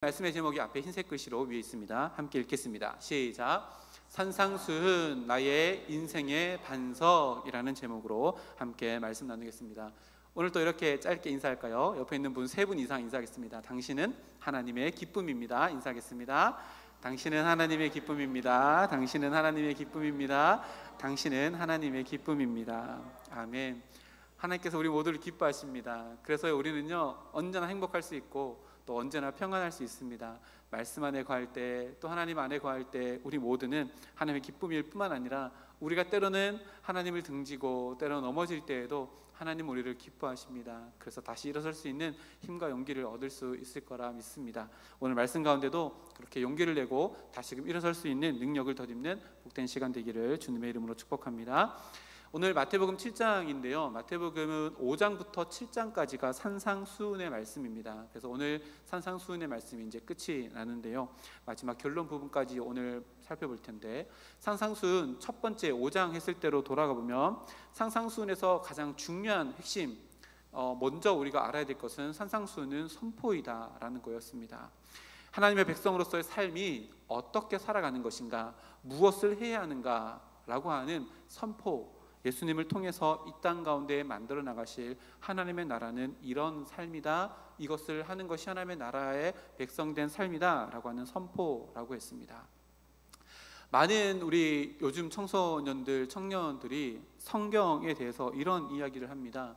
말씀의 제목이 앞에 흰색 글씨로 위에 있습니다. 함께 읽겠습니다. 시작. 산상수훈 나의 인생의 반석이라는 제목으로 함께 말씀 나누겠습니다. 오늘 또 이렇게 짧게 인사할까요? 옆에 있는 분 세 분 이상 인사하겠습니다. 당신은 하나님의 기쁨입니다. 인사하겠습니다. 당신은 하나님의 기쁨입니다. 당신은 하나님의 기쁨입니다. 당신은 하나님의 기쁨입니다. 아멘. 하나님께서 우리 모두를 기뻐하십니다. 그래서 우리는요 언제나 행복할 수 있고 또 언제나 평안할 수 있습니다. 말씀 안에 거할 때, 또 하나님 안에 거할 때 우리 모두는 하나님의 기쁨일 뿐만 아니라 우리가 때로는 하나님을 등지고 때로는 넘어질 때에도 하나님 우리를 기뻐하십니다. 그래서 다시 일어설 수 있는 힘과 용기를 얻을 수 있을 거라 믿습니다. 오늘 말씀 가운데도 그렇게 용기를 내고 다시금 일어설 수 있는 능력을 덧입는 복된 시간 되기를 주님의 이름으로 축복합니다. 오늘 마태복음 7장인데요 마태복음은 5장부터 7장까지가 산상수훈의 말씀입니다. 그래서 오늘 산상수훈의 말씀이 이제 끝이 나는데요 마지막 결론 부분까지 오늘 살펴볼 텐데, 산상수훈 첫 번째 5장 했을 때로 돌아가 보면 산상수훈에서 가장 중요한 핵심, 먼저 우리가 알아야 될 것은 산상수훈은 선포이다 라는 거였습니다. 하나님의 백성으로서의 삶이 어떻게 살아가는 것인가, 무엇을 해야 하는가 라고 하는 선포, 예수님을 통해서 이 땅 가운데 만들어 나가실 하나님의 나라는 이런 삶이다, 이것을 하는 것이 하나님의 나라의 백성된 삶이다 라고 하는 선포라고 했습니다. 많은 우리 요즘 청소년들, 청년들이 성경에 대해서 이런 이야기를 합니다.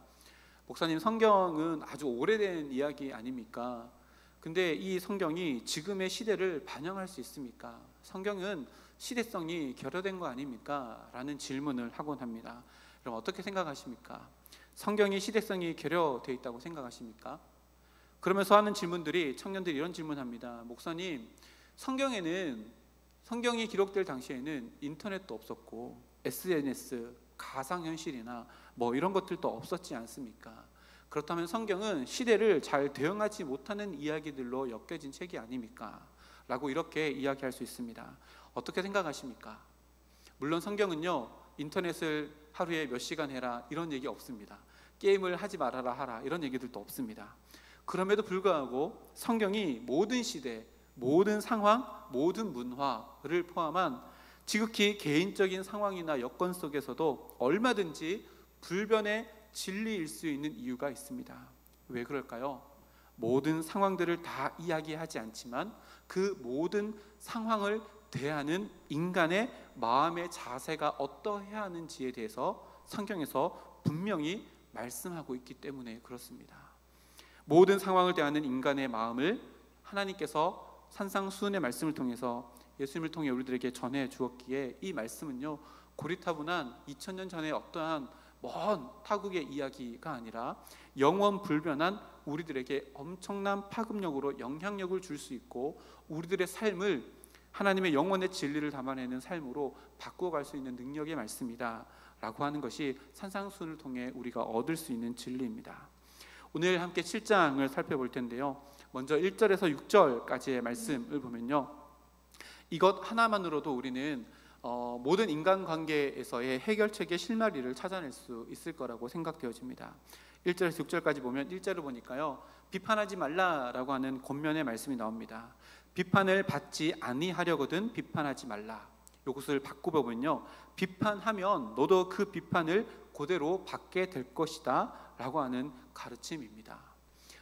목사님, 성경은 아주 오래된 이야기 아닙니까? 근데 이 성경이 지금의 시대를 반영할 수 있습니까? 성경은 시대성이 결여된 거 아닙니까? 라는 질문을 하곤 합니다. 그럼 어떻게 생각하십니까? 성경이 시대성이 결여되어 있다고 생각하십니까? 그러면서 하는 질문들이, 청년들이 이런 질문합니다. 목사님, 성경이 기록될 당시에는 인터넷도 없었고 SNS, 가상현실이나 뭐 이런 것들도 없었지 않습니까? 그렇다면 성경은 시대를 잘 대응하지 못하는 이야기들로 엮여진 책이 아닙니까? 라고 이렇게 이야기할 수 있습니다. 어떻게 생각하십니까? 물론 성경은요 인터넷을 하루에 몇 시간 해라 이런 얘기 없습니다. 게임을 하지 말아라 하라 이런 얘기들도 없습니다. 그럼에도 불구하고 성경이 모든 시대, 모든 상황, 모든 문화를 포함한 지극히 개인적인 상황이나 여건 속에서도 얼마든지 불변의 진리일 수 있는 이유가 있습니다. 왜 그럴까요? 모든 상황들을 다 이야기하지 않지만 그 모든 상황을 대하는 인간의 마음의 자세가 어떠해야 하는지에 대해서 성경에서 분명히 말씀하고 있기 때문에 그렇습니다. 모든 상황을 대하는 인간의 마음을 하나님께서 산상수훈의 말씀을 통해서 예수님을 통해 우리들에게 전해 주었기에 이 말씀은요 고리타분한 2000년 전의 어떠한 먼 타국의 이야기가 아니라 영원 불변한 우리들에게 엄청난 파급력으로 영향력을 줄 수 있고 우리들의 삶을 하나님의 영원의 진리를 담아내는 삶으로 바꾸어갈 수 있는 능력의 말씀이다 라고 하는 것이 산상수훈을 통해 우리가 얻을 수 있는 진리입니다. 오늘 함께 7장을 살펴볼 텐데요 먼저 1절에서 6절까지의 말씀을 보면요 이것 하나만으로도 우리는 모든 인간관계에서의 해결책의 실마리를 찾아낼 수 있을 거라고 생각되어집니다. 1절에서 6절까지 보면 1절을 보니까요 비판하지 말라라고 하는 권면의 말씀이 나옵니다. 비판을 받지 아니하려거든 비판하지 말라. 이것을 바꾸보면요 비판하면 너도 그 비판을 그대로 받게 될 것이다 라고 하는 가르침입니다.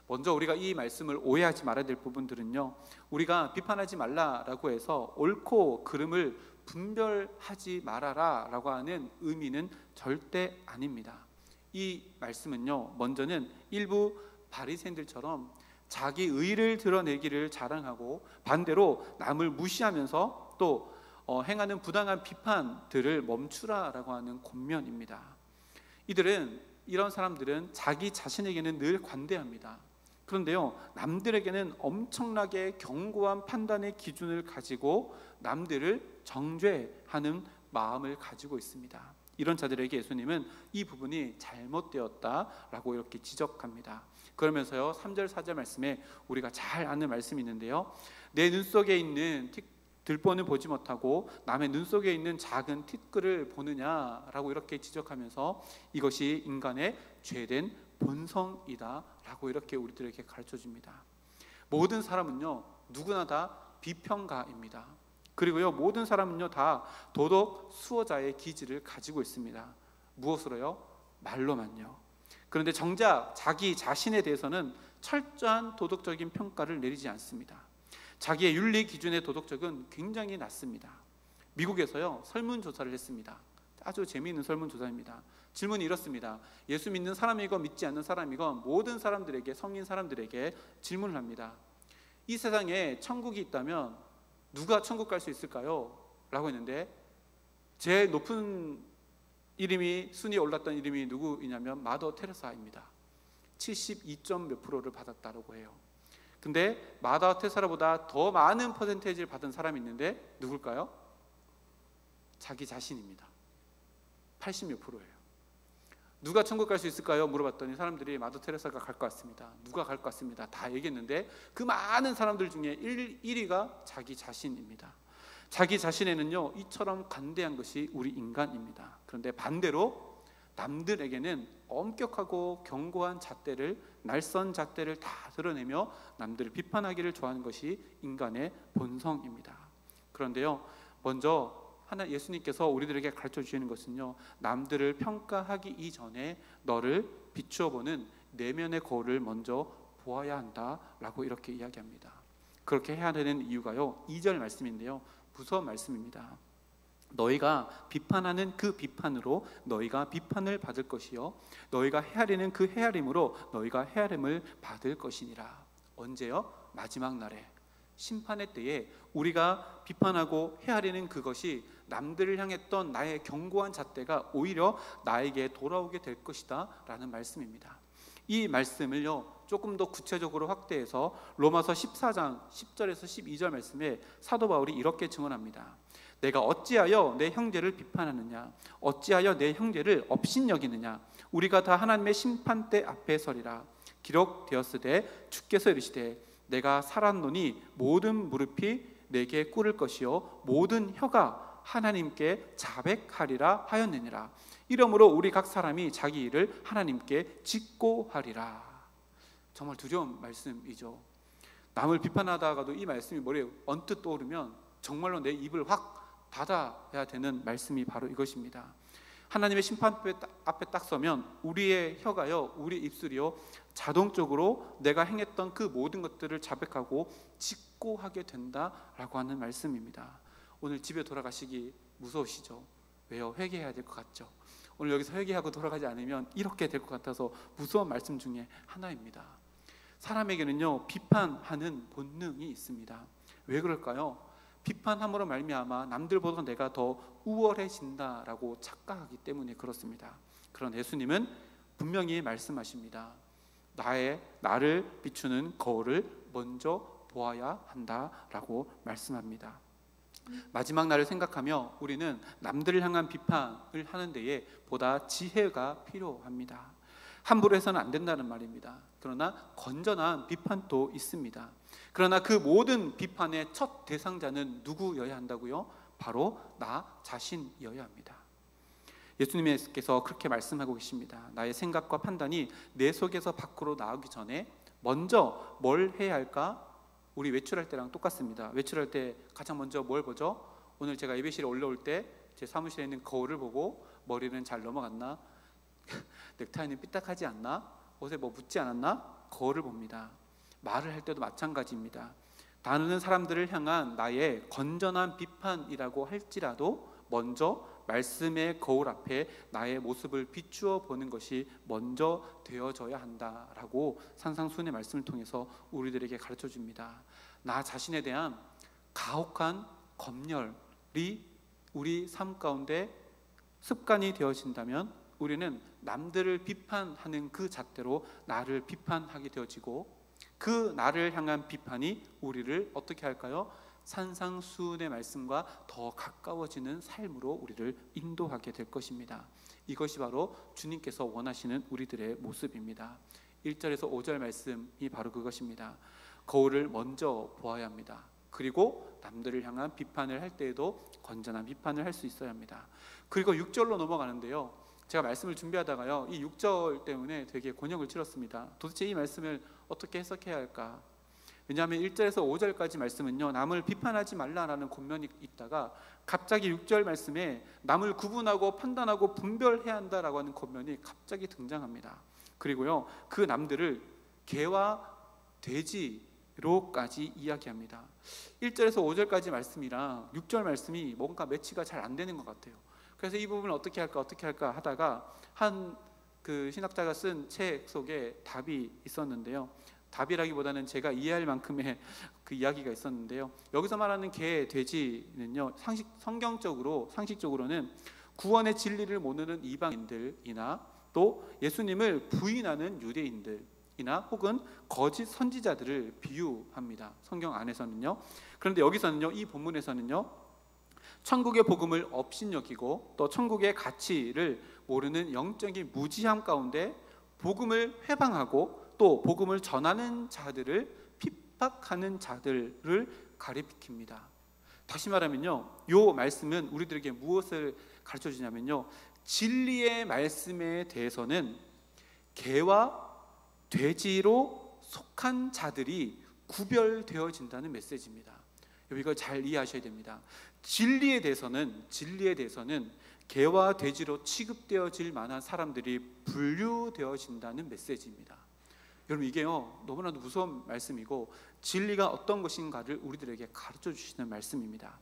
먼저 우리가 이 말씀을 오해하지 말아야 될 부분들은요 우리가 비판하지 말라라고 해서 옳고 그름을 분별하지 말아라 라고 하는 의미는 절대 아닙니다. 이 말씀은요 먼저는 일부 바리새인들처럼 자기 의를 드러내기를 자랑하고 반대로 남을 무시하면서 또 행하는 부당한 비판들을 멈추라라고 하는 권면입니다. 이런 사람들은 자기 자신에게는 늘 관대합니다. 그런데요 남들에게는 엄청나게 견고한 판단의 기준을 가지고 남들을 정죄하는 마음을 가지고 있습니다. 이런 자들에게 예수님은 이 부분이 잘못되었다라고 이렇게 지적합니다. 그러면서요 3절 4절 말씀에 우리가 잘 아는 말씀이 있는데요 내 눈 속에 있는 들보는 보지 못하고 남의 눈 속에 있는 작은 티끌을 보느냐라고 이렇게 지적하면서 이것이 인간의 죄된 본성이다 라고 이렇게 우리들에게 가르쳐 줍니다. 모든 사람은요 누구나 다 비평가입니다. 그리고요, 모든 사람은요 다 도덕 수호자의 기질을 가지고 있습니다. 무엇으로요? 말로만요. 그런데 정작 자기 자신에 대해서는 철저한 도덕적인 평가를 내리지 않습니다. 자기의 윤리 기준의 도덕적은 굉장히 낮습니다. 미국에서요 설문조사를 했습니다. 아주 재미있는 설문조사입니다. 질문이 이렇습니다. 예수 믿는 사람이건 믿지 않는 사람이건 모든 사람들에게, 성인 사람들에게 질문을 합니다. 이 세상에 천국이 있다면 누가 천국 갈 수 있을까요? 라고 했는데 제일 높은 이름이, 순위에 올랐던 이름이 누구이냐면 마더 테레사입니다. 72점 몇 프로를 받았다고 해요. 근데 마더 테레사보다 더 많은 퍼센테이지를 받은 사람이 있는데 누굴까요? 자기 자신입니다. 80몇 프로예요. 누가 천국 갈 수 있을까요? 물어봤더니 사람들이 마더 테레사가 갈 것 같습니다. 누가 갈 것 같습니다. 다 얘기했는데 그 많은 사람들 중에 1위가 자기 자신입니다. 자기 자신에는요 이처럼 관대한 것이 우리 인간입니다. 그런데 반대로 남들에게는 엄격하고 견고한 잣대를, 날선 잣대를 다 드러내며 남들을 비판하기를 좋아하는 것이 인간의 본성입니다. 그런데요, 먼저 예수님께서 우리들에게 가르쳐 주시는 것은요, 남들을 평가하기 이전에 너를 비추어 보는 내면의 거울을 먼저 보아야 한다라고 이렇게 이야기합니다. 그렇게 해야 되는 이유가요, 2절 말씀인데요, 무서운 말씀입니다. 너희가 비판하는 그 비판으로 너희가 비판을 받을 것이요 너희가 헤아리는 그 헤아림으로 너희가 헤아림을 받을 것이니라. 언제요? 마지막 날에, 심판의 때에 우리가 비판하고 헤아리는 그것이 남들을 향했던 나의 견고한 잣대가 오히려 나에게 돌아오게 될 것이다 라는 말씀입니다. 이 말씀을요 조금 더 구체적으로 확대해서 로마서 14장 10절에서 12절 말씀에 사도 바울이 이렇게 증언합니다. 내가 어찌하여 내 형제를 비판하느냐, 어찌하여 내 형제를 업신여기느냐, 우리가 다 하나님의 심판대 앞에 서리라. 기록되었으되 주께서 이르시되 내가 살았노니 모든 무릎이 내게 꿇을 것이요 모든 혀가 하나님께 자백하리라 하였느니라. 이러므로 우리 각 사람이 자기 일을 하나님께 직고하리라. 정말 두려운 말씀이죠. 남을 비판하다가도 이 말씀이 머리에 언뜻 떠오르면 정말로 내 입을 확 닫아야 되는 말씀이 바로 이것입니다. 하나님의 심판 앞에 딱 서면 우리의 혀가요, 우리 입술이요 자동적으로 내가 행했던 그 모든 것들을 자백하고 직고하게 된다라고 하는 말씀입니다. 오늘 집에 돌아가시기 무서우시죠? 왜요? 회개해야 될 것 같죠? 오늘 여기서 회개하고 돌아가지 않으면 이렇게 될 것 같아서 무서운 말씀 중에 하나입니다. 사람에게는요 비판하는 본능이 있습니다. 왜 그럴까요? 비판함으로 말미암아 남들보다 내가 더 우월해진다라고 착각하기 때문에 그렇습니다. 그런 예수님은 분명히 말씀하십니다. 나를 비추는 거울을 먼저 보아야 한다라고 말씀합니다. 마지막 날을 생각하며 우리는 남들을 향한 비판을 하는 데에 보다 지혜가 필요합니다. 함부로 해서는 안 된다는 말입니다. 그러나 건전한 비판도 있습니다. 그러나 그 모든 비판의 첫 대상자는 누구여야 한다고요? 바로 나 자신이어야 합니다. 예수님께서 그렇게 말씀하고 계십니다. 나의 생각과 판단이 내 속에서 밖으로 나오기 전에 먼저 뭘 해야 할까? 우리 외출할 때랑 똑같습니다. 외출할 때 가장 먼저 뭘 보죠? 오늘 제가 예배실에 올라올 때 제 사무실에 있는 거울을 보고 머리는 잘 넘어갔나? 넥타이는 삐딱하지 않나? 옷에 뭐 묻지 않았나? 거울을 봅니다. 말을 할 때도 마찬가지입니다. 다른 사람들을 향한 나의 건전한 비판이라고 할지라도 먼저 말씀의 거울 앞에 나의 모습을 비추어 보는 것이 먼저 되어져야 한다라고 산상수훈의 말씀을 통해서 우리들에게 가르쳐 줍니다. 나 자신에 대한 가혹한 검열이 우리 삶 가운데 습관이 되어진다면 우리는 남들을 비판하는 그 잣대로 나를 비판하게 되어지고 그 나를 향한 비판이 우리를 어떻게 할까요? 산상수훈의 말씀과 더 가까워지는 삶으로 우리를 인도하게 될 것입니다. 이것이 바로 주님께서 원하시는 우리들의 모습입니다. 1절에서 5절 말씀이 바로 그것입니다. 거울을 먼저 보아야 합니다. 그리고 남들을 향한 비판을 할 때에도 건전한 비판을 할 수 있어야 합니다. 그리고 6절로 넘어가는데요, 제가 말씀을 준비하다가요 이 6절 때문에 되게 곤욕을 치렀습니다. 도대체 이 말씀을 어떻게 해석해야 할까? 왜냐하면 1절에서 5절까지 말씀은요, 남을 비판하지 말라라는 권면이 있다가 갑자기 6절 말씀에 남을 구분하고 판단하고 분별해야 한다라고 하는 권면이 갑자기 등장합니다. 그리고요, 그 남들을 개와 돼지로까지 이야기합니다. 1절에서 5절까지 말씀이랑 6절 말씀이 뭔가 매치가 잘 안 되는 것 같아요. 그래서 이 부분을 어떻게 할까 하다가 한 그 신학자가 쓴 책 속에 답이 있었는데요. 답이라기보다는 제가 이해할 만큼의 그 이야기가 있었는데요. 여기서 말하는 개, 돼지는요, 상식적으로는 구원의 진리를 모르는 이방인들이나 또 예수님을 부인하는 유대인들이나 혹은 거짓 선지자들을 비유합니다. 성경 안에서는요. 그런데 여기서는요, 이 본문에서는요, 천국의 복음을 업신여기고 또 천국의 가치를 모르는 영적인 무지함 가운데 복음을 회방하고 또 복음을 전하는 자들을 핍박하는 자들을 가리킵니다. 다시 말하면요, 이 말씀은 우리들에게 무엇을 가르쳐 주냐면요, 진리의 말씀에 대해서는 개와 돼지로 속한 자들이 구별되어진다는 메시지입니다. 이걸 잘 이해하셔야 됩니다. 진리에 대해서는 개와 돼지로 취급되어질 만한 사람들이 분류되어진다는 메시지입니다. 여러분, 이게요, 너무나도 무서운 말씀이고 진리가 어떤 것인가를 우리들에게 가르쳐 주시는 말씀입니다.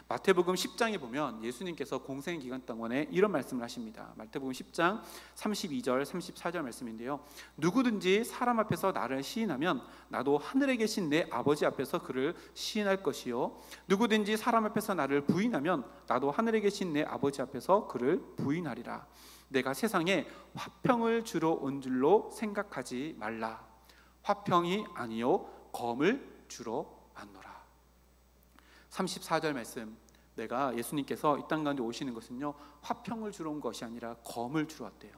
마태복음 10장에 보면 예수님께서 공생 기간 동안에 이런 말씀을 하십니다. 마태복음 10장 32절 34절 말씀인데요, 누구든지 사람 앞에서 나를 시인하면 나도 하늘에 계신 내 아버지 앞에서 그를 시인할 것이요, 누구든지 사람 앞에서 나를 부인하면 나도 하늘에 계신 내 아버지 앞에서 그를 부인하리라. 내가 세상에 화평을 주러 온 줄로 생각하지 말라. 화평이 아니요 검을 주러 왔노라. 34절 말씀, 내가 예수님께서 이 땅 가운데 오시는 것은요, 화평을 주러 온 것이 아니라 검을 주러 왔대요.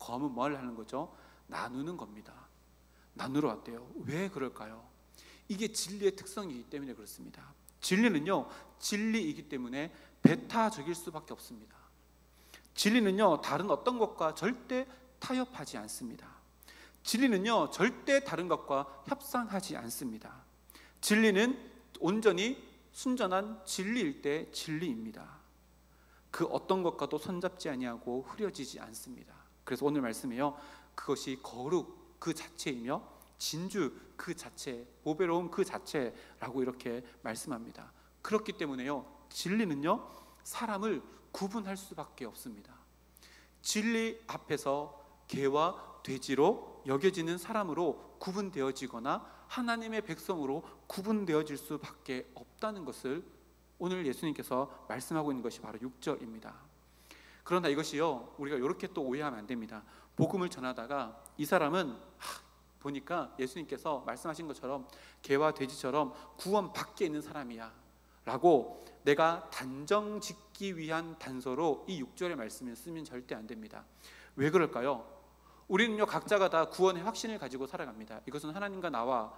검은 뭘 하는 거죠? 나누는 겁니다. 나누러 왔대요. 왜 그럴까요? 이게 진리의 특성이기 때문에 그렇습니다. 진리는요, 진리이기 때문에 배타적일 수밖에 없습니다. 진리는요, 다른 어떤 것과 절대 타협하지 않습니다. 진리는요, 절대 다른 것과 협상하지 않습니다. 진리는 온전히 순전한 진리일 때 진리입니다. 그 어떤 것과도 손잡지 아니하고 흐려지지 않습니다. 그래서 오늘 말씀에요, 그것이 거룩 그 자체이며 진주 그 자체, 보배로움 그 자체라고 이렇게 말씀합니다. 그렇기 때문에요, 진리는요, 사람을 구분할 수밖에 없습니다. 진리 앞에서 개와 돼지로 여겨지는 사람으로 구분되어지거나 하나님의 백성으로 구분되어질 수밖에 없다는 것을 오늘 예수님께서 말씀하고 있는 것이 바로 6절입니다. 그러나 이것이요, 우리가 이렇게 또 오해하면 안 됩니다. 복음을 전하다가 이 사람은 보니까 예수님께서 말씀하신 것처럼 개와 돼지처럼 구원 밖에 있는 사람이야 라고 내가 단정 짓기 위한 단서로 이 6절의 말씀을 쓰면 절대 안 됩니다. 왜 그럴까요? 우리는요, 각자가 다 구원의 확신을 가지고 살아갑니다. 이것은 하나님과 나와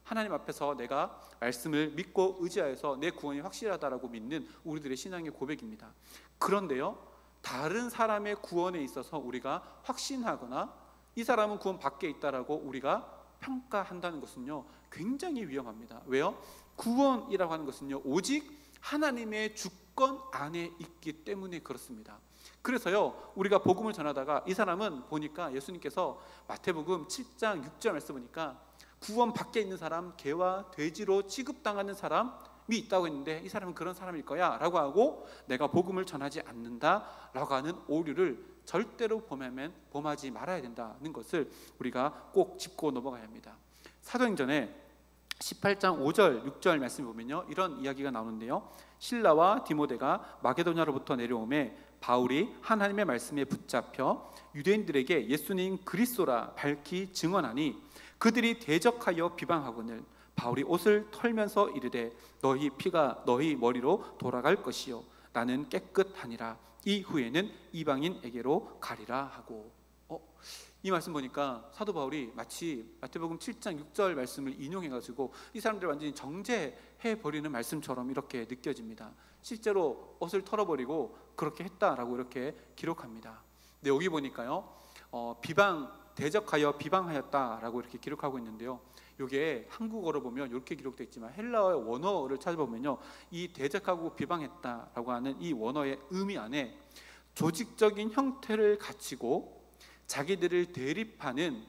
하나님 앞에서 내가 말씀을 믿고 의지하여서 내 구원이 확실하다라고 믿는 우리들의 신앙의 고백입니다. 그런데요, 다른 사람의 구원에 있어서 우리가 확신하거나 이 사람은 구원 밖에 있다라고 우리가 평가한다는 것은요, 굉장히 위험합니다. 왜요? 구원이라고 하는 것은요, 오직 하나님의 주권 안에 있기 때문에 그렇습니다. 그래서요, 우리가 복음을 전하다가 이 사람은 보니까 예수님께서 마태복음 7장 6절 말씀 보니까 구원 밖에 있는 사람, 개와 돼지로 취급당하는 사람이 있다고 했는데 이 사람은 그런 사람일 거야 라고 하고 내가 복음을 전하지 않는다 라고 하는 오류를 절대로 범하지 말아야 된다는 것을 우리가 꼭 짚고 넘어가야 합니다. 사도행전에 18장 5절 6절 말씀 보면요, 이런 이야기가 나오는데요, 실라와 디모데가 마게도냐로부터 내려오매 바울이 하나님의 말씀에 붙잡혀 유대인들에게 예수님 그리스도라 밝히 증언하니 그들이 대적하여 비방하거늘 바울이 옷을 털면서 이르되 너희 피가 너희 머리로 돌아갈 것이요 나는 깨끗하니라. 이후에는 이방인에게로 가리라 하고. 이 말씀 보니까 사도 바울이 마치 마태복음 7장 6절 말씀을 인용해가지고 이 사람들 완전히 정죄해버리는 말씀처럼 이렇게 느껴집니다. 실제로 옷을 털어버리고 그렇게 했다라고 이렇게 기록합니다. 근데 여기 보니까요, 대적하여 비방하였다라고 이렇게 기록하고 있는데요, 이게 한국어로 보면 이렇게 기록되어 있지만 헬라어의 원어를 찾아보면요, 이 대적하고 비방했다라고 하는 이 원어의 의미 안에 조직적인 형태를 갖추고 자기들을 대립하는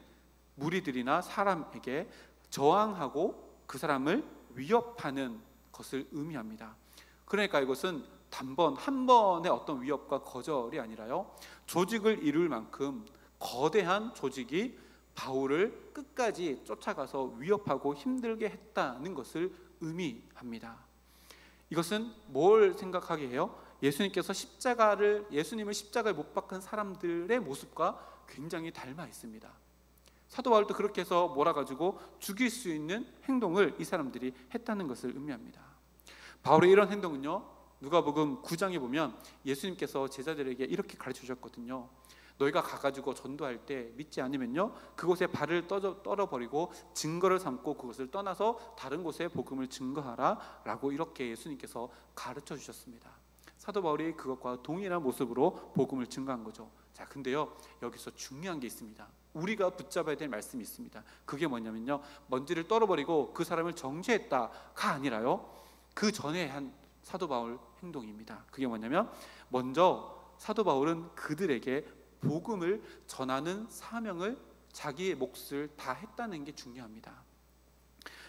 무리들이나 사람에게 저항하고 그 사람을 위협하는 것을 의미합니다. 그러니까 이것은 단번 한 번의 어떤 위협과 거절이 아니라요, 조직을 이룰 만큼 거대한 조직이 바울을 끝까지 쫓아가서 위협하고 힘들게 했다는 것을 의미합니다. 이것은 뭘 생각하게 해요? 예수님을 십자가에 못 박은 사람들의 모습과 굉장히 닮아 있습니다. 사도 바울도 그렇게 해서 몰아가지고 죽일 수 있는 행동을 이 사람들이 했다는 것을 의미합니다. 바울의 이런 행동은요, 누가복음 9장에 보면 예수님께서 제자들에게 이렇게 가르쳐 주셨거든요. 너희가 가가지고 전도할 때 믿지 않으면요, 그곳에 발을 떨어버리고 증거를 삼고 그것을 떠나서 다른 곳에 복음을 증거하라 라고 이렇게 예수님께서 가르쳐 주셨습니다. 사도 바울이 그것과 동일한 모습으로 복음을 증거한 거죠. 자, 근데요, 여기서 중요한 게 있습니다. 우리가 붙잡아야 될 말씀이 있습니다. 그게 뭐냐면요, 먼지를 떨어버리고 그 사람을 정죄했다가 아니라요, 그 전에 한 사도 바울 행동입니다. 그게 뭐냐면, 먼저 사도 바울은 그들에게 복음을 전하는 사명을, 자기의 몫을 다 했다는 게 중요합니다.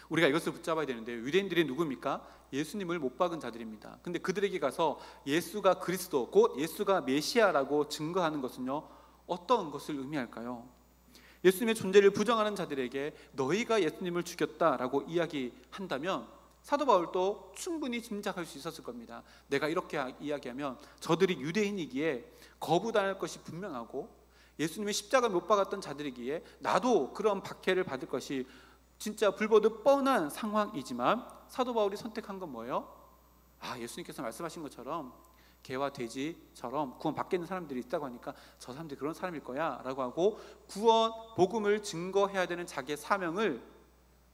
우리가 이것을 붙잡아야 되는데, 유대인들이 누굽니까? 예수님을 못 박은 자들입니다. 근데 그들에게 가서 예수가 그리스도, 곧 예수가 메시아라고 증거하는 것은요, 어떤 것을 의미할까요? 예수님의 존재를 부정하는 자들에게 너희가 예수님을 죽였다라고 이야기한다면 사도 바울도 충분히 짐작할 수 있었을 겁니다. 내가 이렇게 이야기하면 저들이 유대인이기에 거부당할 것이 분명하고, 예수님의 십자가를 못 박았던 자들이기에 나도 그런 박해를 받을 것이 진짜 불보듯 뻔한 상황이지만, 사도 바울이 선택한 건 뭐예요? 예수님께서 말씀하신 것처럼 개와 돼지처럼 구원 받게 있는 사람들이 있다고 하니까 저 사람들이 그런 사람일 거야 라고 하고, 구원, 복음을 증거해야 되는 자기의 사명을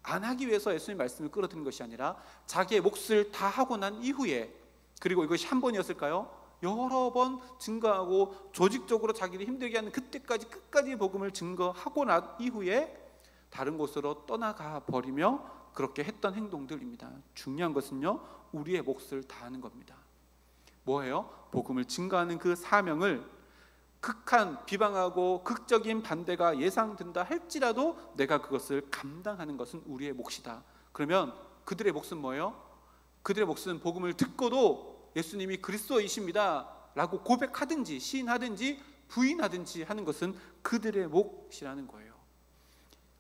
안 하기 위해서 예수님 말씀을 끌어들인 것이 아니라 자기의 몫을 다 하고 난 이후에, 그리고 이것이 한 번이었을까요? 여러 번 증거하고 조직적으로 자기를 힘들게 하는 그때까지 끝까지 복음을 증거하고 난 이후에 다른 곳으로 떠나가 버리며 그렇게 했던 행동들입니다. 중요한 것은요, 우리의 몫을 다하는 겁니다. 뭐예요? 복음을 증거하는 그 사명을 극한 비방하고 극적인 반대가 예상된다 할지라도 내가 그것을 감당하는 것은 우리의 몫이다. 그러면 그들의 몫은 뭐예요? 그들의 몫은 복음을 듣고도 예수님이 그리스도이십니다 라고 고백하든지 시인하든지 부인하든지 하는 것은 그들의 몫이라는 거예요.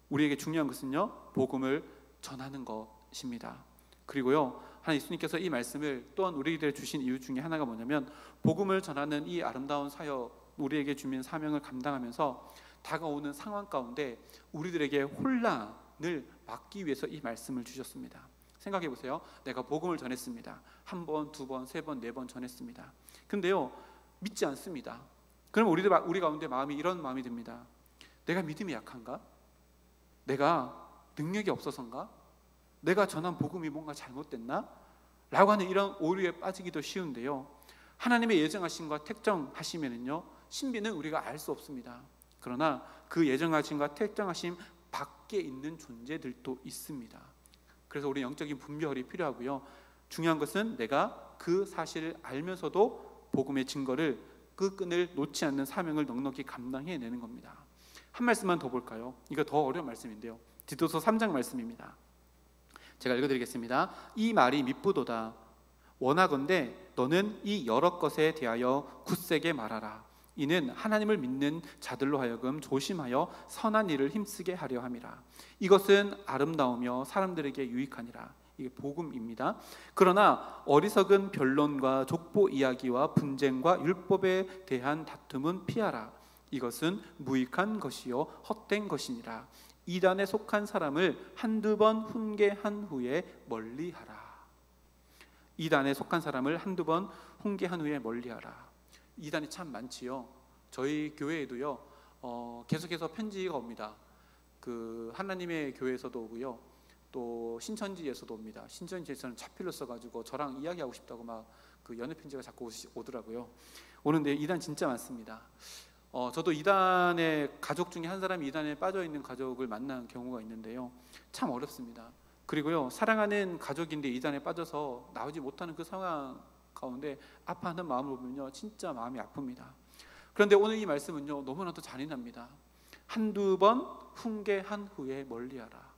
우리에게 중요한 것은요, 복음을 전하는 것입니다. 그리고요, 하나님 예수님께서 이 말씀을 또한 우리에게 주신 이유 중에 하나가 뭐냐면, 복음을 전하는 이 아름다운 사역, 우리에게 주신 사명을 감당하면서 다가오는 상황 가운데 우리들에게 혼란을 막기 위해서 이 말씀을 주셨습니다. 생각해 보세요. 내가 복음을 전했습니다. 한 번, 두 번, 세 번, 네 번 전했습니다. 근데요, 믿지 않습니다. 그럼 우리 가운데 마음이 이런 마음이 듭니다. 내가 믿음이 약한가? 내가 능력이 없어서인가? 내가 전한 복음이 뭔가 잘못됐나? 라고 하는 이런 오류에 빠지기도 쉬운데요, 하나님의 예정하심과 택정하심에는요, 신비는 우리가 알 수 없습니다. 그러나 그 예정하심과 택정하심 밖에 있는 존재들도 있습니다. 그래서 우리 영적인 분별이 필요하고요, 중요한 것은 내가 그 사실을 알면서도 복음의 증거를, 그 끈을 놓지 않는 사명을 넉넉히 감당해내는 겁니다. 한 말씀만 더 볼까요? 이거 더 어려운 말씀인데요, 디도서 3장 말씀입니다. 제가 읽어드리겠습니다. 이 말이 미쁘도다. 원하건대 너는 이 여러 것에 대하여 굳세게 말하라. 이는 하나님을 믿는 자들로 하여금 조심하여 선한 일을 힘쓰게 하려 함이라. 이것은 아름다우며 사람들에게 유익하니라. 이게 복음입니다. 그러나 어리석은 변론과 족보 이야기와 분쟁과 율법에 대한 다툼은 피하라. 이것은 무익한 것이요 헛된 것이니라. 이단에 속한 사람을 한두 번 훈계한 후에 멀리하라. 이단에 속한 사람을 한두 번 훈계한 후에 멀리하라. 이단이 참 많지요. 저희 교회에도요, 계속해서 편지가 옵니다. 그 하나님의 교회에서도 오고요, 또 신천지에서도 옵니다. 신천지에서는 차필로 써가지고 저랑 이야기하고 싶다고 막 그 연애 편지가 자꾸 오더라고요. 오는데 이단 진짜 많습니다. 저도 이단의 가족 중에 한 사람이 이단에 빠져 있는 가족을 만난 경우가 있는데요. 참 어렵습니다. 그리고요, 사랑하는 가족인데 이단에 빠져서 나오지 못하는 그 상황 가운데 아파하는 마음을 보면요, 진짜 마음이 아픕니다. 그런데 오늘 이 말씀은요, 너무나도 잔인합니다. 한두 번 훈계한 후에 멀리하라.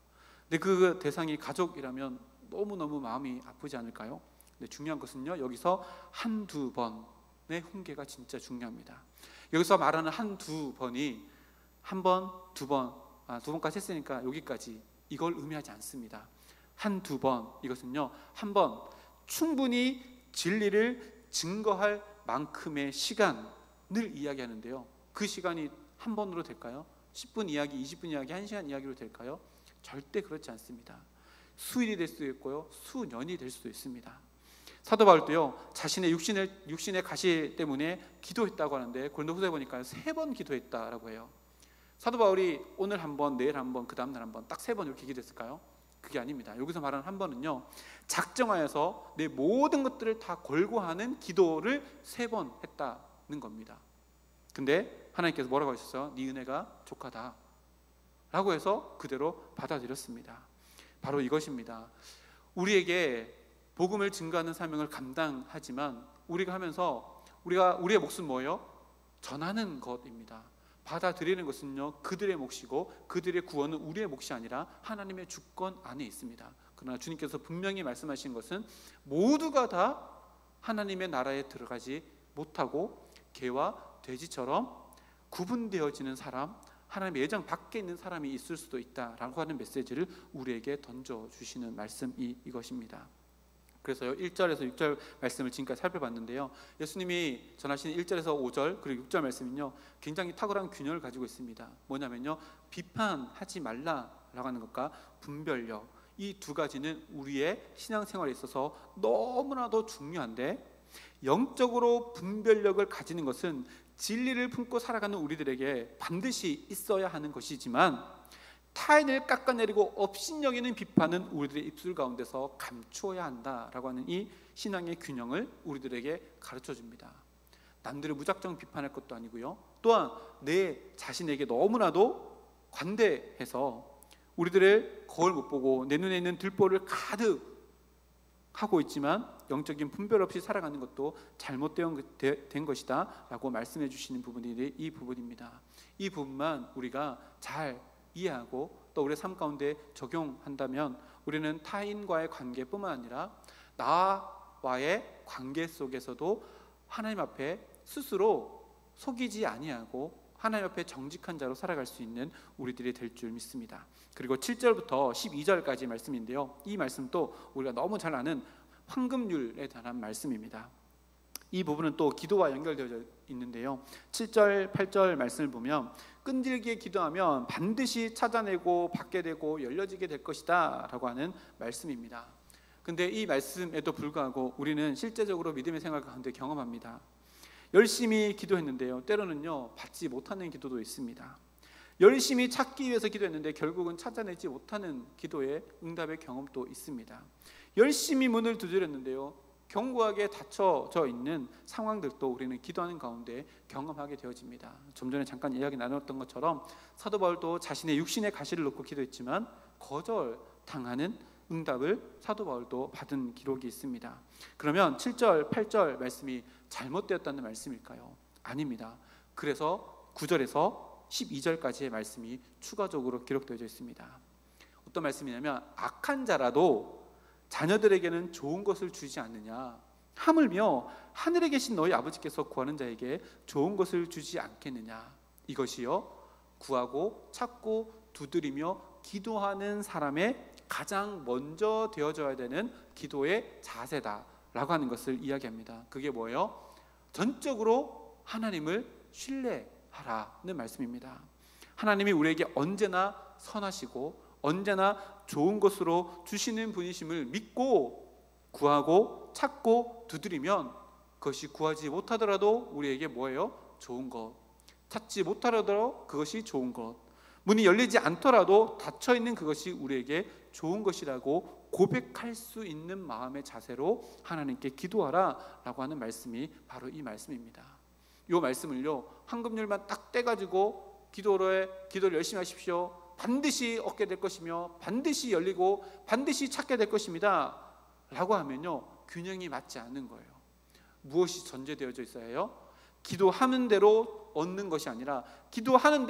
근데 그 대상이 가족이라면 너무너무 마음이 아프지 않을까요? 근데 중요한 것은요, 여기서 한두 번의 훈계가 진짜 중요합니다. 여기서 말하는 한두 번이 한 번, 두 번, 두 번까지 했으니까 여기까지, 이걸 의미하지 않습니다. 한두 번, 이것은요, 한 번 충분히 진리를 증거할 만큼의 시간을 이야기하는데요, 그 시간이 한 번으로 될까요? 10분 이야기, 20분 이야기, 1시간 이야기로 될까요? 절대 그렇지 않습니다. 수일이 될 수도 있고요, 수년이 될 수도 있습니다. 사도 바울도요, 자신의 육신의 가시 때문에 기도했다고 하는데 고린도후서에 보니까 3번 기도했다라고 해요. 사도 바울이 오늘 한 번, 내일 한 번, 그 다음날 한 번, 딱 3번 이렇게 기도했을까요? 그게 아닙니다. 여기서 말하는 한 번은요, 작정하여서 내 모든 것들을 다 걸고 하는 기도를 3번 했다는 겁니다. 근데 하나님께서 뭐라고 하셨어요? 네 은혜가 족하다 라고 해서 그대로 받아들였습니다. 바로 이것입니다. 우리에게 복음을 증거하는 사명을 감당하지만 우리가 하면서 우리의 몫은 뭐예요? 전하는 것입니다. 받아들이는 것은요, 그들의 몫이고 그들의 구원은 우리의 몫이 아니라 하나님의 주권 안에 있습니다. 그러나 주님께서 분명히 말씀하신 것은 모두가 다 하나님의 나라에 들어가지 못하고 개와 돼지처럼 구분되어지는 사람, 하나님의 예정 밖에 있는 사람이 있을 수도 있다라고 하는 메시지를 우리에게 던져주시는 말씀이 이것입니다. 그래서요, 1절에서 6절 말씀을 지금까지 살펴봤는데요, 예수님이 전하시는 1절에서 5절 그리고 6절 말씀은요, 굉장히 탁월한 균형을 가지고 있습니다. 뭐냐면요, 비판하지 말라라고 하는 것과 분별력, 이 두 가지는 우리의 신앙생활에 있어서 너무나도 중요한데, 영적으로 분별력을 가지는 것은 진리를 품고 살아가는 우리들에게 반드시 있어야 하는 것이지만, 타인을 깎아내리고 업신여기는 비판은 우리들의 입술 가운데서 감추어야 한다라고 하는 이 신앙의 균형을 우리들에게 가르쳐줍니다. 남들을 무작정 비판할 것도 아니고요, 또한 내 자신에게 너무나도 관대해서 우리들의 거울 못 보고 내 눈에 있는 들보를 가득 하고 있지만 영적인 분별 없이 살아가는 것도 잘못된 것이다 라고 말씀해 주시는 부분이 이 부분입니다. 이 부분만 우리가 잘 이해하고 또 우리의 삶 가운데 적용한다면 우리는 타인과의 관계뿐만 아니라 나와의 관계 속에서도 하나님 앞에 스스로 속이지 아니하고 하나님 앞에 정직한 자로 살아갈 수 있는 우리들이 될 줄 믿습니다. 그리고 7절부터 12절까지 말씀인데요, 이 말씀도 우리가 너무 잘 아는 황금률에 관한 말씀입니다. 이 부분은 또 기도와 연결되어 있는데요, 7절, 8절 말씀을 보면 끈질기게 기도하면 반드시 찾아내고 받게 되고 열려지게 될 것이다 라고 하는 말씀입니다. 근데 이 말씀에도 불구하고 우리는 실제적으로 믿음의 생활 가운데 경험합니다. 열심히 기도했는데요, 때로는요 받지 못하는 기도도 있습니다. 열심히 찾기 위해서 기도했는데 결국은 찾아내지 못하는 기도의 응답의 경험도 있습니다. 열심히 문을 두드렸는데요, 견고하게 닫혀져 있는 상황들도 우리는 기도하는 가운데 경험하게 되어집니다. 좀 전에 잠깐 이야기 나눴던 것처럼 사도 바울도 자신의 육신의 가시를 놓고 기도했지만 거절당하는 응답을 사도 바울도 받은 기록이 있습니다. 그러면 7절, 8절 말씀이 잘못되었다는 말씀일까요? 아닙니다. 그래서 9절에서 12절까지의 말씀이 추가적으로 기록되어 있습니다. 어떤 말씀이냐면, 악한 자라도 자녀들에게는 좋은 것을 주지 않느냐, 하물며 하늘에 계신 너희 아버지께서 구하는 자에게 좋은 것을 주지 않겠느냐, 이것이요 구하고 찾고 두드리며 기도하는 사람의 가장 먼저 되어져야 되는 기도의 자세다라고 하는 것을 이야기합니다. 그게 뭐예요? 전적으로 하나님을 신뢰하라는 말씀입니다. 하나님이 우리에게 언제나 선하시고 언제나 좋은 것으로 주시는 분이심을 믿고 구하고 찾고 두드리면 그것이 구하지 못하더라도 우리에게 뭐예요? 좋은 것. 찾지 못하더라도 그것이 좋은 것. 문이 열리지 않더라도 닫혀있는 그것이 우리에게 좋은 것이라고 고백할 수 있는 마음의 자세로 하나님께 기도하라 라고 하는 말씀이 바로 이 말씀입니다. 이 말씀을요 황금률만 딱 떼가지고 기도를 열심히 하십시오, 반드시 얻게 될 것이며 반드시 열리고 반드시 찾게 될 것입니다 라고 하면요 균형이 맞지 않는 거예요. 무엇이 전제되어져 있어야 해요? 기도하는 대로 얻는 것이 아니라 기도하는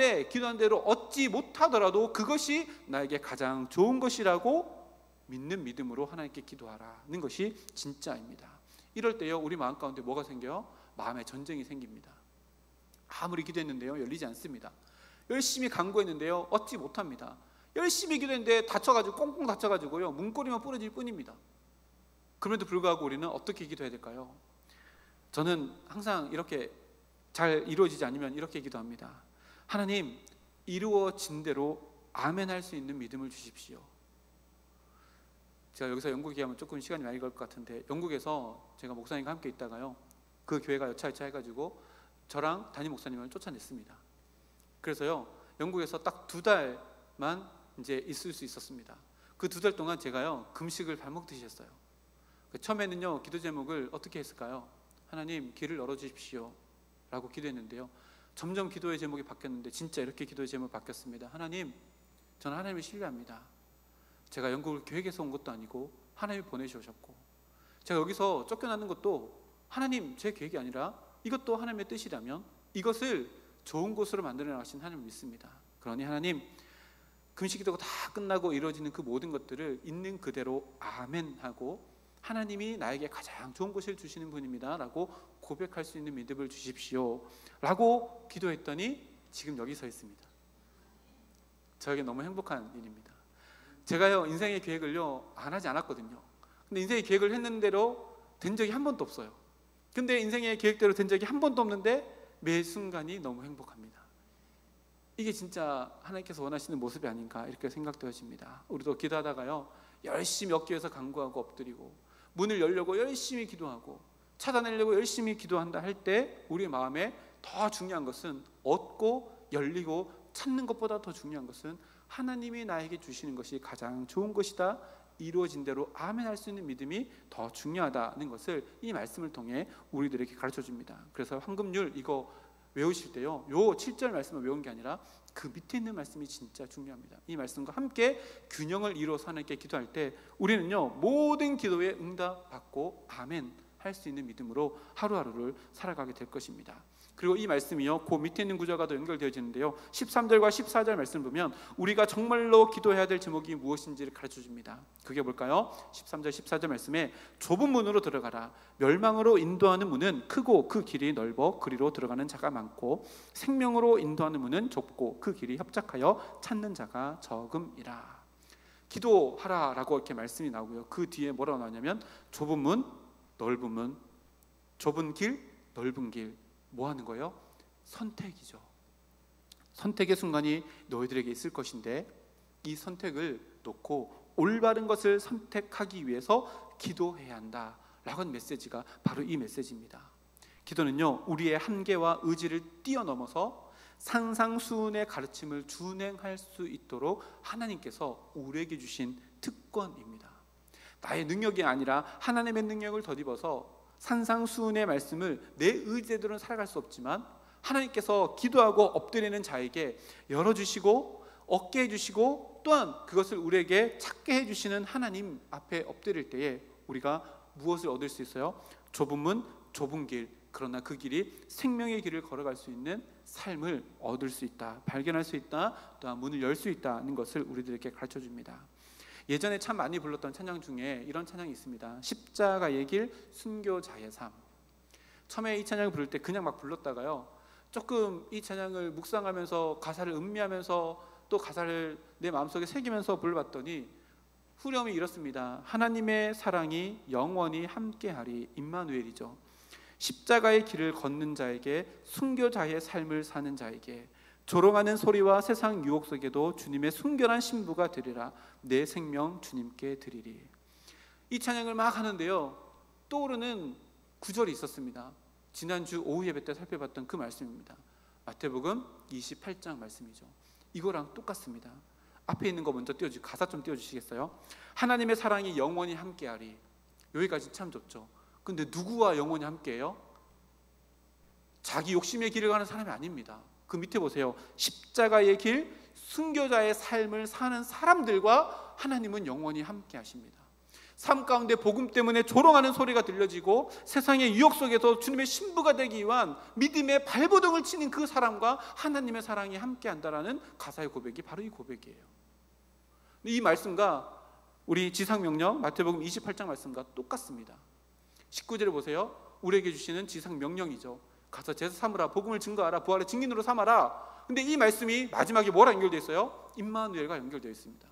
대로 얻지 못하더라도 그것이 나에게 가장 좋은 것이라고 믿는 믿음으로 하나님께 기도하라는 것이 진짜입니다. 이럴 때요 우리 마음 가운데 뭐가 생겨요? 마음의 전쟁이 생깁니다. 아무리 기도했는데요 열리지 않습니다. 열심히 간구했는데요 얻지 못합니다. 열심히 기도했는데 다쳐가지고 꽁꽁 다쳐가지고요 문고리만 부러질 뿐입니다. 그럼에도 불구하고 우리는 어떻게 기도해야 될까요? 저는 항상 이렇게 잘 이루어지지 않으면 이렇게 기도합니다. 하나님, 이루어진 대로 아멘 할 수 있는 믿음을 주십시오. 제가 여기서 영국 얘기하면 조금 시간이 많이 걸 것 같은데, 영국에서 제가 목사님과 함께 있다가요 그 교회가 여차여차 해가지고 저랑 담임 목사님을 쫓아냈습니다. 그래서요 영국에서 딱 2달만 이제 있을 수 있었습니다. 그 2달 동안 제가요 금식을 발 먹듯이 했어요. 처음에는요 기도 제목을 어떻게 했을까요? 하나님 길을 열어주십시오 라고 기도했는데요 점점 기도의 제목이 바뀌었는데 진짜 이렇게 기도의 제목이 바뀌었습니다. 하나님, 저는 하나님을 신뢰합니다. 제가 영국을 계획해서 온 것도 아니고 하나님이 보내주셨고, 제가 여기서 쫓겨나는 것도 하나님 제 계획이 아니라 이것도 하나님의 뜻이라면 이것을 좋은 곳으로 만들어 나가신 하나님을 믿습니다. 그러니 하나님, 금식 기도가 다 끝나고 이루어지는 그 모든 것들을 있는 그대로 아멘하고 하나님이 나에게 가장 좋은 것을 주시는 분입니다 라고 고백할 수 있는 믿음을 주십시오 라고 기도했더니 지금 여기 서 있습니다. 저에게 너무 행복한 일입니다. 제가요 인생의 계획을요 안 하지 않았거든요. 근데 인생의 계획을 했는 대로 된 적이 한 번도 없어요. 근데 인생의 계획대로 된 적이 한 번도 없는데 매 순간이 너무 행복합니다. 이게 진짜 하나님께서 원하시는 모습이 아닌가 이렇게 생각되어집니다. 우리도 기도하다가요 열심히 얻기 위해서 간구하고 엎드리고 문을 열려고 열심히 기도하고 찾아내려고 열심히 기도한다 할 때 우리 마음에 더 중요한 것은 얻고 열리고 찾는 것보다 더 중요한 것은 하나님이 나에게 주시는 것이 가장 좋은 것이다, 이루어진 대로 아멘 할 수 있는 믿음이 더 중요하다는 것을 이 말씀을 통해 우리들에게 가르쳐 줍니다. 그래서 황금률 이거 외우실 때요 요 7절 말씀을 외운 게 아니라 그 밑에 있는 말씀이 진짜 중요합니다. 이 말씀과 함께 균형을 이루어서 하나님께 기도할 때 우리는요 모든 기도에 응답 받고 아멘 할 수 있는 믿음으로 하루하루를 살아가게 될 것입니다. 그리고 이 말씀이요 그 밑에 있는 구절과 도 연결되어지는데요 13절과 14절 말씀을 보면 우리가 정말로 기도해야 될 제목이 무엇인지를 가르쳐 줍니다. 그게 뭘까요? 13절 14절 말씀에 좁은 문으로 들어가라. 멸망으로 인도하는 문은 크고 그 길이 넓어 그리로 들어가는 자가 많고 생명으로 인도하는 문은 좁고 그 길이 협착하여 찾는 자가 적음이라. 기도하라라고 이렇게 말씀이 나오고요 그 뒤에 뭐라고 나오냐면 좁은 문, 넓은 문, 좁은 길, 넓은 길. 뭐 하는 거예요? 선택이죠. 선택의 순간이 너희들에게 있을 것인데 이 선택을 놓고 올바른 것을 선택하기 위해서 기도해야 한다 라고 하는 메시지가 바로 이 메시지입니다. 기도는요 우리의 한계와 의지를 뛰어넘어서 산상수훈의 가르침을 준행할 수 있도록 하나님께서 우리에게 주신 특권입니다. 나의 능력이 아니라 하나님의 능력을 덧입어서 산상수훈의 말씀을 내 의지대로는 살아갈 수 없지만 하나님께서 기도하고 엎드리는 자에게 열어주시고 얻게 해주시고 또한 그것을 우리에게 찾게 해주시는 하나님 앞에 엎드릴 때에 우리가 무엇을 얻을 수 있어요? 좁은 문, 좁은 길, 그러나 그 길이 생명의 길을 걸어갈 수 있는 삶을 얻을 수 있다, 발견할 수 있다, 또한 문을 열 수 있다는 것을 우리들에게 가르쳐 줍니다. 예전에 참 많이 불렀던 찬양 중에 이런 찬양이 있습니다. 십자가의 길, 순교자의 삶. 처음에 이 찬양을 부를 때 그냥 막 불렀다가요 조금 이 찬양을 묵상하면서 가사를 음미하면서 또 가사를 내 마음속에 새기면서 불러봤더니 후렴이 이렇습니다. 하나님의 사랑이 영원히 함께하리. 임마누엘이죠. 십자가의 길을 걷는 자에게, 순교자의 삶을 사는 자에게, 조롱하는 소리와 세상 유혹 속에도 주님의 순결한 신부가 되리라. 내 생명 주님께 드리리. 이 찬양을 막 하는데요 떠오르는 구절이 있었습니다. 지난주 오후 예배 때 살펴봤던 그 말씀입니다. 마태복음 28장 말씀이죠. 이거랑 똑같습니다. 앞에 있는 거 먼저 띄워주시고 가사 좀 띄워주시겠어요? 하나님의 사랑이 영원히 함께하리. 여기까지 참 좋죠. 근데 누구와 영원히 함께해요? 자기 욕심의 길을 가는 사람이 아닙니다. 그 밑에 보세요. 십자가의 길, 순교자의 삶을 사는 사람들과 하나님은 영원히 함께 하십니다. 삶 가운데 복음 때문에 조롱하는 소리가 들려지고 세상의 유혹 속에서 주님의 신부가 되기 위한 믿음의 발버둥을 치는 그 사람과 하나님의 사랑이 함께 한다라는 가사의 고백이 바로 이 고백이에요. 이 말씀과 우리 지상명령 마태복음 28장 말씀과 똑같습니다. 19절에 보세요. 우리에게 주시는 지상명령이죠. 가서 제사 삼으라, 복음을 증거하라, 부활의 증인으로 삼아라. 근데 이 말씀이 마지막에 뭐랑 연결되어 있어요? 임마누엘과 연결되어 있습니다.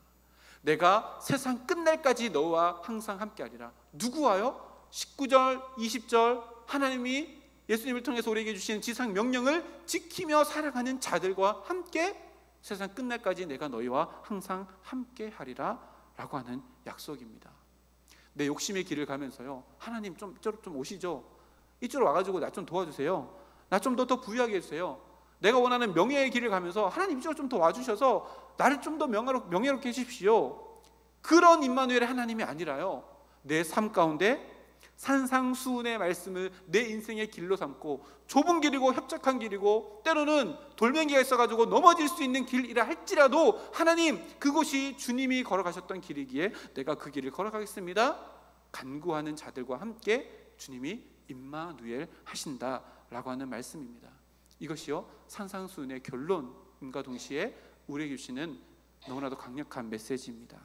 내가 세상 끝날까지 너와 항상 함께하리라. 누구와요? 19절, 20절 하나님이 예수님을 통해서 우리에게 주시는 지상 명령을 지키며 살아가는 자들과 함께 세상 끝날까지 내가 너희와 항상 함께하리라 라고 하는 약속입니다. 내 욕심의 길을 가면서요, 하나님 좀 이쪽으로 좀 오시죠. 이쪽으로 와가지고 나 좀 도와주세요. 나 좀 더 부유하게 해주세요. 내가 원하는 명예의 길을 가면서 하나님 이쪽으로 좀 더 와주셔서 나를 좀 더 명예롭게 해주십시오. 그런 임마누엘의 하나님이 아니라요, 내 삶 가운데 산상수훈의 말씀을 내 인생의 길로 삼고 좁은 길이고 협착한 길이고 때로는 돌멩이가 있어가지고 넘어질 수 있는 길이라 할지라도 하나님 그곳이 주님이 걸어가셨던 길이기에 내가 그 길을 걸어가겠습니다 간구하는 자들과 함께 주님이 임마누엘 하신다라고 하는 말씀입니다. 이것이요 산상수훈의 결론과 동시에 우리에게 주시는 너무나도 강력한 메시지입니다.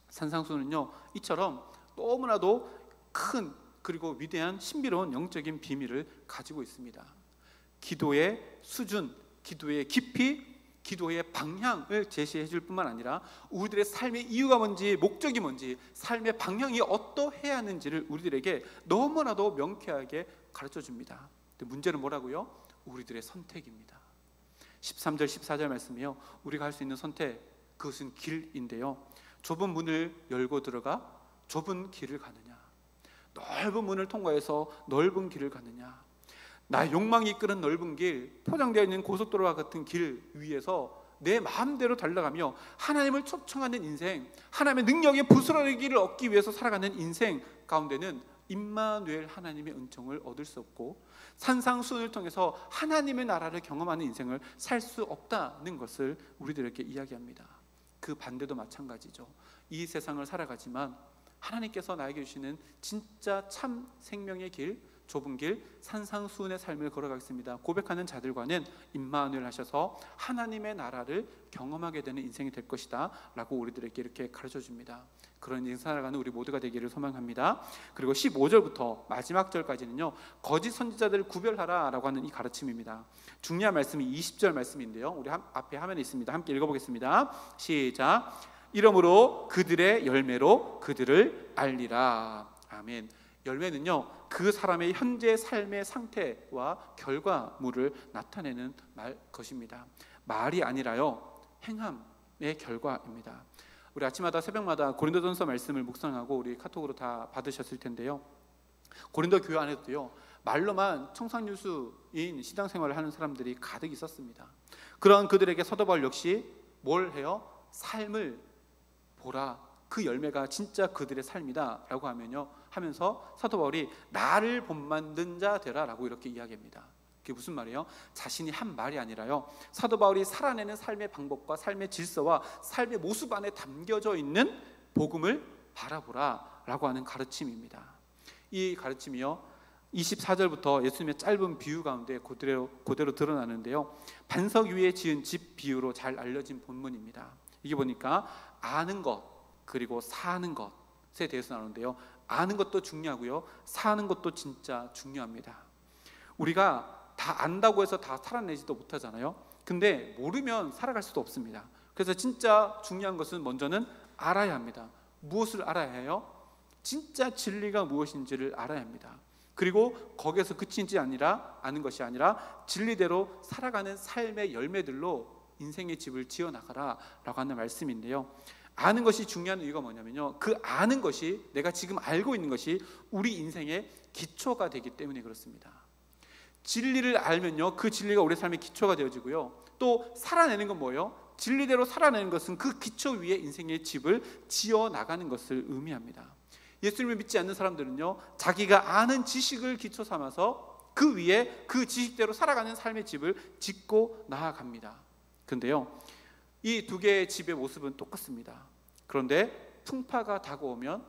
산상수훈은요 이처럼 너무나도 큰 그리고 위대한 신비로운 영적인 비밀을 가지고 있습니다. 기도의 수준, 기도의 깊이, 기도의 방향을 제시해 줄 뿐만 아니라 우리들의 삶의 이유가 뭔지, 목적이 뭔지, 삶의 방향이 어떠해야 하는지를 우리들에게 너무나도 명쾌하게 가르쳐 줍니다. 근데 문제는 뭐라고요? 우리들의 선택입니다. 13절 14절 말씀이요, 우리가 할 수 있는 선택, 그것은 길인데요, 좁은 문을 열고 들어가 좁은 길을 가느냐, 넓은 문을 통과해서 넓은 길을 가느냐, 나의 욕망이 이끄는 넓은 길, 포장되어 있는 고속도로와 같은 길 위에서 내 마음대로 달려가며 하나님을 초청하는 인생, 하나님의 능력의 부스러기를 얻기 위해서 살아가는 인생 가운데는 임마누엘 하나님의 은총을 얻을 수 없고 산상수훈을 통해서 하나님의 나라를 경험하는 인생을 살 수 없다는 것을 우리들에게 이야기합니다. 그 반대도 마찬가지죠. 이 세상을 살아가지만 하나님께서 나에게 주시는 진짜 참 생명의 길, 좁은 길, 산상수훈의 삶을 걸어가겠습니다 고백하는 자들과는 임마누엘 하셔서 하나님의 나라를 경험하게 되는 인생이 될 것이다 라고 우리들에게 이렇게 가르쳐 줍니다. 그런 인생 살아가는 우리 모두가 되기를 소망합니다. 그리고 15절부터 마지막 절까지는요 거짓 선지자들을 구별하라 라고 하는 이 가르침입니다. 중요한 말씀이 20절 말씀인데요, 우리 앞에 화면에 있습니다. 함께 읽어보겠습니다. 시작. 이러므로 그들의 열매로 그들을 알리라. 아멘. 열매는요 그 사람의 현재 삶의 상태와 결과물을 나타내는 것입니다. 말이 아니라요 행함의 결과입니다. 우리 아침마다 새벽마다 고린도전서 말씀을 묵상하고 우리 카톡으로 다 받으셨을 텐데요, 고린도 교회 안에도요 말로만 청산유수인 신앙생활을 하는 사람들이 가득 있었습니다. 그런 그들에게 사도 바울 역시 뭘 해요? 삶을 보라, 그 열매가 진짜 그들의 삶이다 라고 하면서 사도 바울이 나를 본만든 자 되라 라고 이렇게 이야기합니다. 그게 무슨 말이에요? 자신이 한 말이 아니라요 사도 바울이 살아내는 삶의 방법과 삶의 질서와 삶의 모습 안에 담겨져 있는 복음을 바라보라 라고 하는 가르침입니다. 이 가르침이요 24절부터 예수님의 짧은 비유 가운데 그대로 드러나는데요, 반석 위에 지은 집 비유로 잘 알려진 본문입니다. 이게 보니까 아는 것 그리고 사는 것에 대해서 나오는데요, 아는 것도 중요하고요 사는 것도 진짜 중요합니다. 우리가 다 안다고 해서 다 살아내지도 못하잖아요. 근데 모르면 살아갈 수도 없습니다. 그래서 진짜 중요한 것은 먼저는 알아야 합니다. 무엇을 알아야 해요? 진짜 진리가 무엇인지를 알아야 합니다. 그리고 거기에서 그치지 아는 것이 아니라 진리대로 살아가는 삶의 열매들로 인생의 집을 지어나가라 라고 하는 말씀인데요, 아는 것이 중요한 이유가 뭐냐면요, 그 아는 것이, 내가 지금 알고 있는 것이 우리 인생의 기초가 되기 때문에 그렇습니다. 진리를 알면요 그 진리가 우리 삶의 기초가 되어지고요, 또 살아내는 건 뭐예요? 진리대로 살아내는 것은 그 기초 위에 인생의 집을 지어나가는 것을 의미합니다. 예수님을 믿지 않는 사람들은요 자기가 아는 지식을 기초 삼아서 그 위에 그 지식대로 살아가는 삶의 집을 짓고 나아갑니다. 그런데요, 이 두 개의 집의 모습은 똑같습니다. 그런데 풍파가 다가오면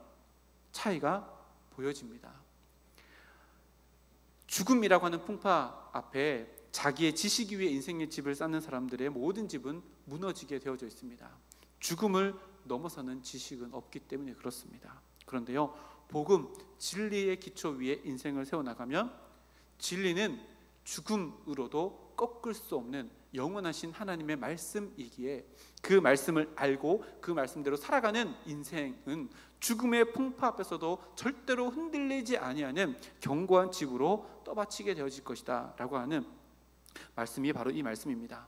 차이가 보여집니다. 죽음이라고 하는 풍파 앞에 자기의 지식 위에 인생의 집을 쌓는 사람들의 모든 집은 무너지게 되어져 있습니다. 죽음을 넘어서는 지식은 없기 때문에 그렇습니다. 그런데요, 복음, 진리의 기초 위에 인생을 세워나가면 진리는 죽음으로도 꺾을 수 없는 영원하신 하나님의 말씀이기에 그 말씀을 알고 그 말씀대로 살아가는 인생은 죽음의 풍파 앞에서도 절대로 흔들리지 아니하는 견고한 집으로 떠받치게 되어질 것이다 라고 하는 말씀이 바로 이 말씀입니다.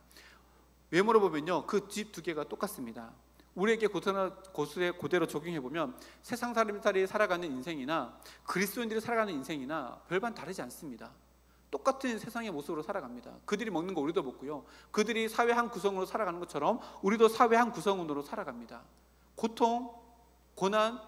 외모로 보면요, 그 집 두 개가 똑같습니다. 우리에게 그대로 적용해보면 세상 사람들이 살아가는 인생이나 그리스도인들이 살아가는 인생이나 별반 다르지 않습니다. 똑같은 세상의 모습으로 살아갑니다. 그들이 먹는 거 우리도 먹고요, 그들이 사회 한 구성으로 살아가는 것처럼 우리도 사회 한 구성으로 살아갑니다. 고통, 고난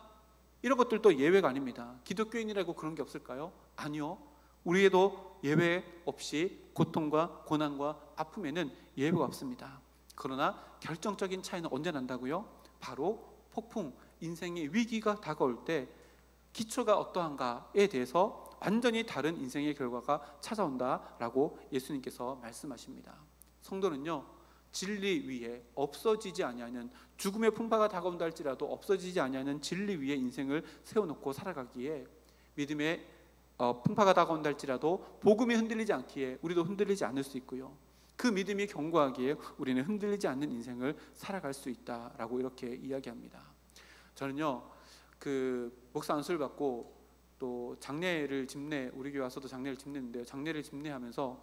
이런 것들도 예외가 아닙니다. 기독교인이라고 그런 게 없을까요? 아니요. 우리에도 예외 없이 고통과 고난과 아픔에는 예외가 없습니다. 그러나 결정적인 차이는 언제 난다고요? 바로 폭풍, 인생의 위기가 다가올 때 기초가 어떠한가에 대해서 완전히 다른 인생의 결과가 찾아온다라고 예수님께서 말씀하십니다. 성도는요, 진리 위에 없어지지 아니하는, 죽음의 풍파가 다가온다 할지라도 없어지지 아니하는 진리 위에 인생을 세워놓고 살아가기에, 믿음의 풍파가 다가온다 할지라도 복음이 흔들리지 않기에 우리도 흔들리지 않을 수 있고요, 그 믿음이 견고하기에 우리는 흔들리지 않는 인생을 살아갈 수 있다라고 이렇게 이야기합니다. 저는요, 그 목사 안수를 받고 또 장례를 집례, 우리 교회 와서도 장례를 집례했는데요, 장례를 집례하면서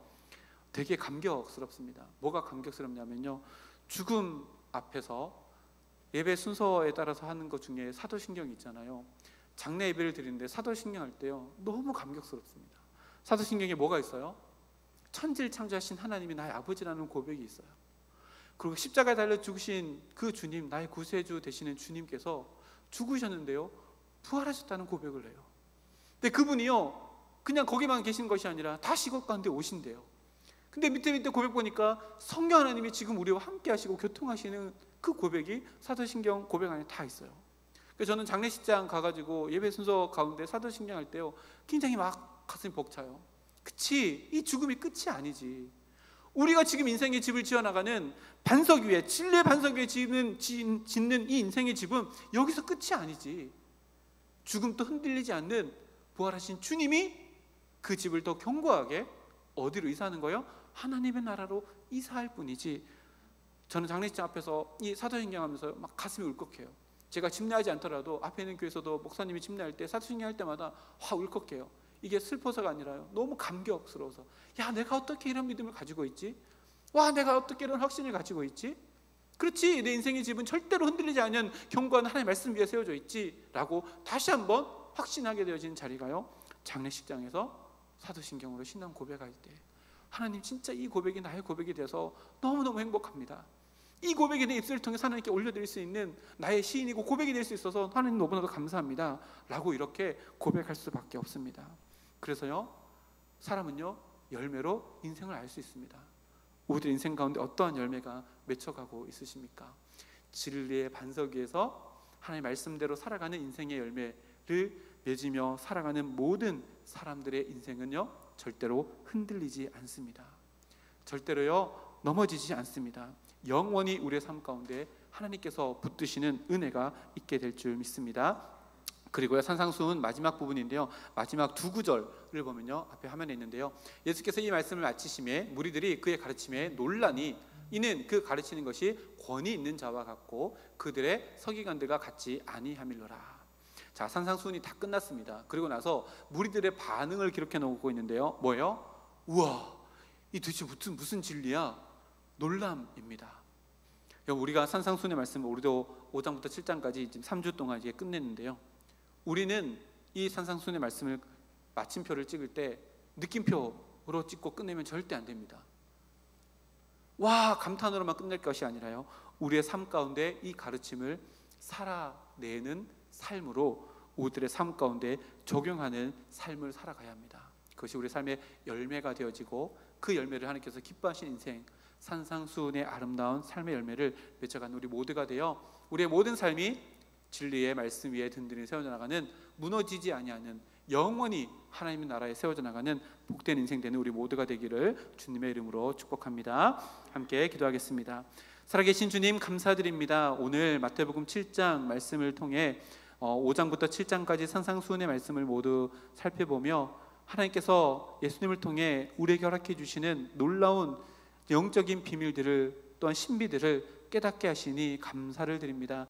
되게 감격스럽습니다. 뭐가 감격스럽냐면요, 죽음 앞에서 예배 순서에 따라서 하는 것 중에 사도신경이 있잖아요. 장례 예배를 드리는데 사도신경 할 때요, 너무 감격스럽습니다. 사도신경에 뭐가 있어요? 천지를 창조하신 하나님이 나의 아버지라는 고백이 있어요. 그리고 십자가에 달려 죽으신 그 주님, 나의 구세주 되시는 주님께서 죽으셨는데요, 부활하셨다는 고백을 해요. 근데 그분이요, 그냥 거기만 계신 것이 아니라 다시 이곳 가운데 오신대요. 근데 밑에 고백 보니까 성령 하나님이 지금 우리와 함께 하시고 교통하시는 그 고백이 사도신경 고백 안에 다 있어요. 그래서 저는 장례식장 가가지고 예배 순서 가운데 사도신경 할 때요, 굉장히 막 가슴이 벅차요. 그치, 이 죽음이 끝이 아니지. 우리가 지금 인생의 집을 지어나가는 반석 위에, 진리의 반석 위에 짓는 이 인생의 집은 여기서 끝이 아니지. 죽음도 흔들리지 않는 부활하신 주님이 그 집을 더 견고하게 어디로 이사하는 거예요? 하나님의 나라로 이사할 뿐이지. 저는 장례식장 앞에서 이 사도신경 하면서 막 가슴이 울컥해요. 제가 집례하지 않더라도 앞에 있는 교회에서도 목사님이 집례할 때 사도신경 할 때마다 울컥해요. 이게 슬퍼서가 아니라요, 너무 감격스러워서, 야, 내가 어떻게 이런 믿음을 가지고 있지? 와, 내가 어떻게 이런 확신을 가지고 있지? 그렇지, 내 인생의 집은 절대로 흔들리지 않는 견고한 하나님의 말씀 위에 세워져 있지 라고 다시 한번 확신하게 되어진 자리가요, 장례식장에서 사도신경으로 신앙 고백할 때, 하나님 진짜 이 고백이 나의 고백이 돼서 너무너무 행복합니다. 이 고백이 내 입술을 통해 하나님께 올려드릴 수 있는 나의 시인이고 고백이 될 수 있어서 하나님 너무나도 감사합니다 라고 이렇게 고백할 수밖에 없습니다. 그래서요, 사람은요, 열매로 인생을 알 수 있습니다. 우리들 인생 가운데 어떠한 열매가 맺혀가고 있으십니까? 진리의 반석 위에서 하나님의 말씀대로 살아가는 인생의 열매를 맺으며 살아가는 모든 사람들의 인생은요, 절대로 흔들리지 않습니다. 절대로요, 넘어지지 않습니다. 영원히 우리의 삶 가운데 하나님께서 붙드시는 은혜가 있게 될 줄 믿습니다. 그리고요, 산상수훈 마지막 부분인데요, 마지막 두 구절을 보면요, 앞에 화면에 있는데요, 예수께서 이 말씀을 마치심에 무리들이 그의 가르침에 논란이, 이는 그 가르치는 것이 권위 있는 자와 같고 그들의 서기관들과 같지 아니함일러라. 자, 산상수훈이 다 끝났습니다. 그리고 나서 무리들의 반응을 기록해 놓고 있는데요, 뭐예요? 우와, 이 도대체 무슨 진리야? 놀람입니다. 우리가 산상수훈의 말씀을 우리도 5장부터 7장까지 지금 3주 동안 이제 끝냈는데요, 우리는 이 산상수훈의 말씀을 마침표를 찍을 때 느낌표로 찍고 끝내면 절대 안 됩니다. 와, 감탄으로만 끝낼 것이 아니라요, 우리의 삶 가운데 이 가르침을 살아내는 삶으로 우리들의 삶 가운데 적용하는 삶을 살아가야 합니다. 그것이 우리 삶의 열매가 되어지고 그 열매를 하나님께서 기뻐하시는 인생, 산상수훈의 아름다운 삶의 열매를 맺어가는 우리 모두가 되어 우리의 모든 삶이 진리의 말씀 위에 든든히 세워져 나가는, 무너지지 아니하는, 영원히 하나님의 나라에 세워져 나가는 복된 인생 되는 우리 모두가 되기를 주님의 이름으로 축복합니다. 함께 기도하겠습니다. 살아계신 주님, 감사드립니다. 오늘 마태복음 7장 말씀을 통해 5장부터 7장까지 산상수훈의 말씀을 모두 살펴보며 하나님께서 예수님을 통해 우리에게 허락해 주시는 놀라운 영적인 비밀들을, 또한 신비들을 깨닫게 하시니 감사를 드립니다.